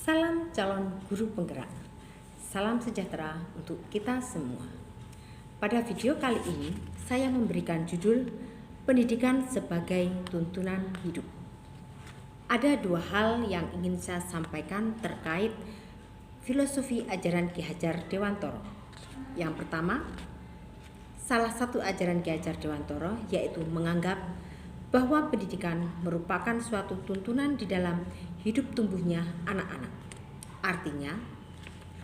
Salam calon guru penggerak. Salam sejahtera untuk kita semua. Pada video kali ini, saya memberikan judul Pendidikan sebagai Tuntunan Hidup. Ada dua hal yang ingin saya sampaikan terkait filosofi ajaran Ki Hajar Dewantoro. Yang pertama, salah satu ajaran Ki Hajar Dewantoro yaitu menganggap bahwa pendidikan merupakan suatu tuntunan di dalam hidup tumbuhnya anak-anak. Artinya,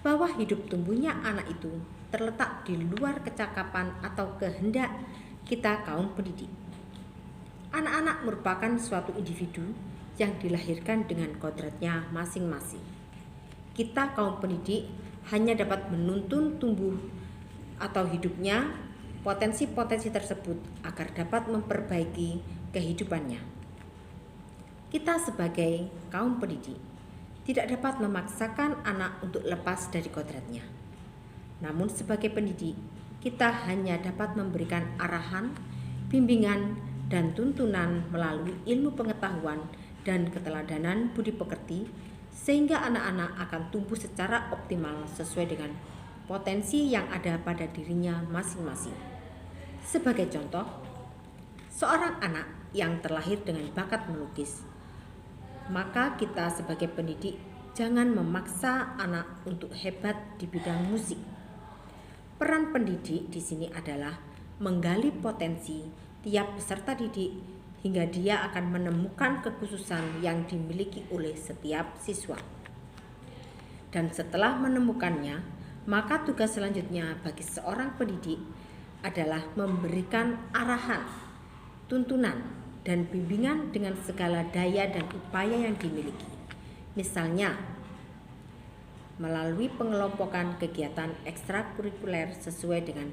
bahwa hidup tumbuhnya anak itu terletak di luar kecakapan atau kehendak kita kaum pendidik. Anak-anak merupakan suatu individu yang dilahirkan dengan kodratnya masing-masing. Kita kaum pendidik hanya dapat menuntun tumbuh atau hidupnya potensi-potensi tersebut agar dapat memperbaiki kehidupannya. Kita sebagai kaum pendidik tidak dapat memaksakan anak untuk lepas dari kodratnya. Namun sebagai pendidik, kita hanya dapat memberikan arahan, bimbingan, dan tuntunan melalui ilmu pengetahuan dan keteladanan budi pekerti sehingga anak-anak akan tumbuh secara optimal sesuai dengan potensi yang ada pada dirinya masing-masing. Sebagai contoh, seorang anak yang terlahir dengan bakat melukis, maka kita sebagai pendidik jangan memaksa anak untuk hebat di bidang musik. Peran pendidik di sini adalah menggali potensi tiap peserta didik hingga dia akan menemukan kekhususan yang dimiliki oleh setiap siswa. Dan setelah menemukannya, maka tugas selanjutnya bagi seorang pendidik adalah memberikan arahan, tuntunan, dan bimbingan dengan segala daya dan upaya yang dimiliki. Misalnya, melalui pengelompokan kegiatan ekstrakurikuler sesuai dengan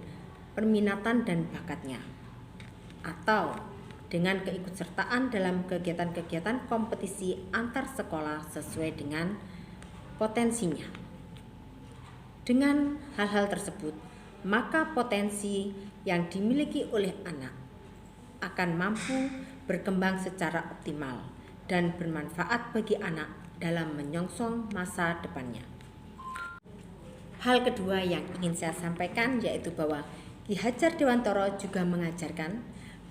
perminatan dan bakatnya, atau dengan keikutsertaan dalam kegiatan-kegiatan kompetisi antar sekolah sesuai dengan potensinya. Dengan hal-hal tersebut, maka potensi yang dimiliki oleh anak akan mampu berkembang secara optimal dan bermanfaat bagi anak dalam menyongsong masa depannya. Hal kedua yang ingin saya sampaikan yaitu bahwa Ki Hajar Dewantoro juga mengajarkan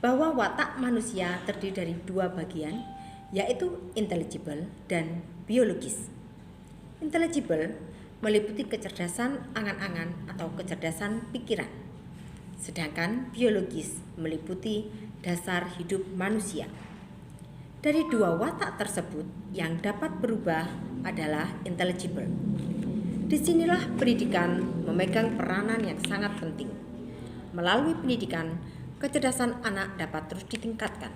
bahwa watak manusia terdiri dari dua bagian, yaitu intelligible dan biologis. Intelligible meliputi kecerdasan angan-angan atau kecerdasan pikiran, sedangkan biologis meliputi dasar hidup manusia. Dari dua watak tersebut yang dapat berubah adalah intelligible. Disinilah pendidikan memegang peranan yang sangat penting. Melalui pendidikan, kecerdasan anak dapat terus ditingkatkan.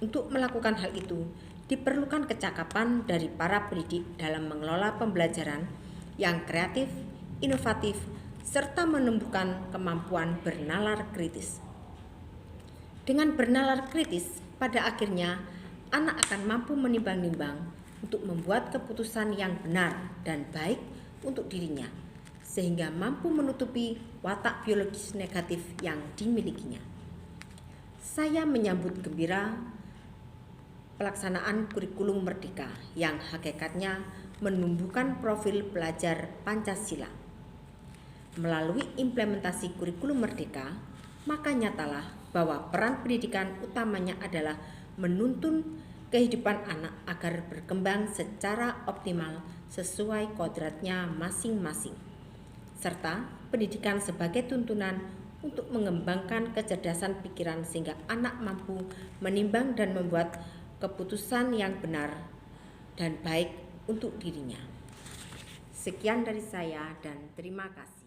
Untuk melakukan hal itu, diperlukan kecakapan dari para pendidik dalam mengelola pembelajaran yang kreatif, inovatif, serta menumbuhkan kemampuan bernalar kritis. Dengan bernalar kritis, pada akhirnya anak akan mampu menimbang-nimbang untuk membuat keputusan yang benar dan baik untuk dirinya, sehingga mampu menutupi watak biologis negatif yang dimilikinya. Saya menyambut gembira pelaksanaan kurikulum merdeka yang hakikatnya menumbuhkan profil pelajar Pancasila. Melalui implementasi kurikulum merdeka, maka nyatalah bahwa peran pendidikan utamanya adalah menuntun kehidupan anak agar berkembang secara optimal sesuai kodratnya masing-masing, serta pendidikan sebagai tuntunan untuk mengembangkan kecerdasan pikiran sehingga anak mampu menimbang dan membuat keputusan yang benar dan baik untuk dirinya. Sekian dari saya dan terima kasih.